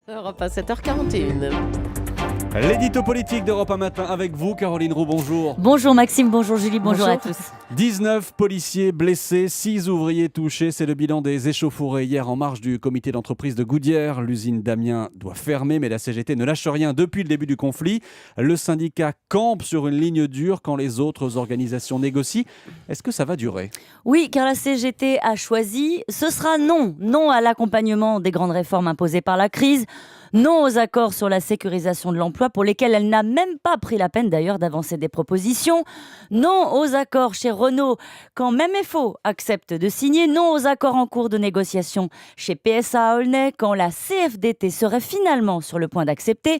Europe à 7h41. L'édito politique d'Europe 1 matin avec vous, Caroline Roux, bonjour. Bonjour Maxime, bonjour Julie, bonjour à tous. 19 policiers blessés, 6 ouvriers touchés. C'est le bilan des échauffourées hier en marge du comité d'entreprise de Goodyear. L'usine d'Amiens doit fermer, mais la CGT ne lâche rien depuis le début du conflit. Le syndicat campe sur une ligne dure quand les autres organisations négocient. Est-ce que ça va durer ? Oui, car la CGT a choisi, ce sera non. Non à l'accompagnement des grandes réformes imposées par la crise. Non aux accords sur la sécurisation de l'emploi pour lesquels elle n'a même pas pris la peine d'ailleurs d'avancer des propositions. Non aux accords chez Renault quand même FO accepte de signer. Non aux accords en cours de négociation chez PSA à Aulnay quand la CFDT serait finalement sur le point d'accepter.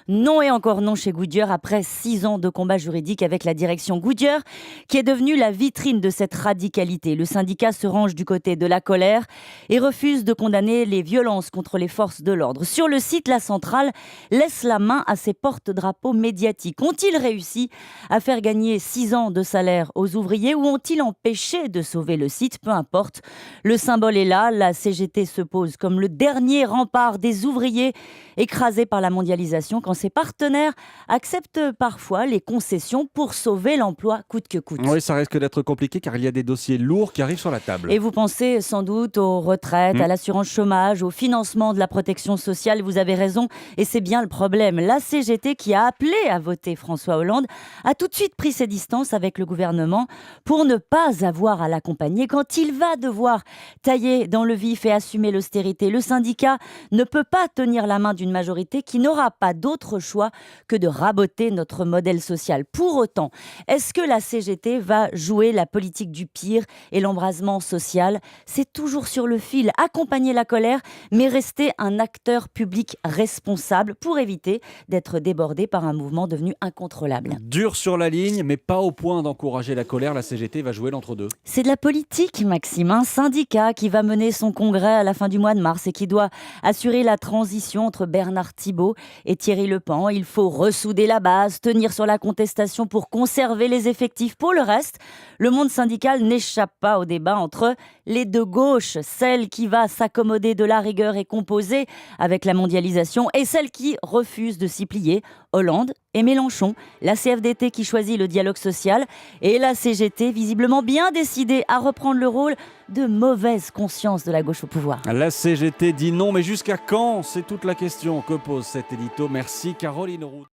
Non et encore non chez Goodyear après 6 ans de combat juridique avec la direction Goodyear qui est devenue la vitrine de cette radicalité. Le syndicat se range du côté de la colère et refuse de condamner les violences contre les forces de l'ordre. Sur le site, la centrale laisse la main à ses porte-drapeaux médiatiques. Ont-ils réussi à faire gagner 6 ans de salaire aux ouvriers ou ont-ils empêché de sauver le site ? Peu importe. Le symbole est là. La CGT se pose comme le dernier rempart des ouvriers écrasés par la mondialisation quand ses partenaires acceptent parfois les concessions pour sauver l'emploi coûte que coûte. Oui, ça risque d'être compliqué car il y a des dossiers lourds qui arrivent sur la table. Et vous pensez sans doute aux retraites, à l'assurance chômage, au financement de la protection sociale. Vous avez raison et c'est bien le problème. La CGT qui a appelé à voter François Hollande a tout de suite pris ses distances avec le gouvernement pour ne pas avoir à l'accompagner quand il va devoir tailler dans le vif et assumer l'austérité. Le syndicat ne peut pas tenir la main d'une majorité qui n'aura pas d'autre choix que de raboter notre modèle social. Pour autant, est-ce que la CGT va jouer la politique du pire et l'embrasement social ? C'est toujours sur le fil, accompagner la colère, mais rester un acteur public responsable pour éviter d'être débordé par un mouvement devenu incontrôlable. Dur sur la ligne, mais pas au point d'encourager la colère. La CGT va jouer l'entre-deux. C'est de la politique, Maxime. Un syndicat qui va mener son congrès à la fin du mois de mars et qui doit assurer la transition entre Bernard Thibault et Thierry Lepan. Il faut ressouder la base, tenir sur la contestation pour conserver les effectifs. Pour le reste, le monde syndical n'échappe pas au débat entre les deux gauches, celle qui va s'accommoder de la rigueur et composer avec la mondialisation et celle qui refuse de s'y plier, Hollande et Mélenchon. La CFDT qui choisit le dialogue social et la CGT visiblement bien décidée à reprendre le rôle de mauvaise conscience de la gauche au pouvoir. La CGT dit non, mais jusqu'à quand ? C'est toute la question que pose cet édito. Merci Caroline Roux.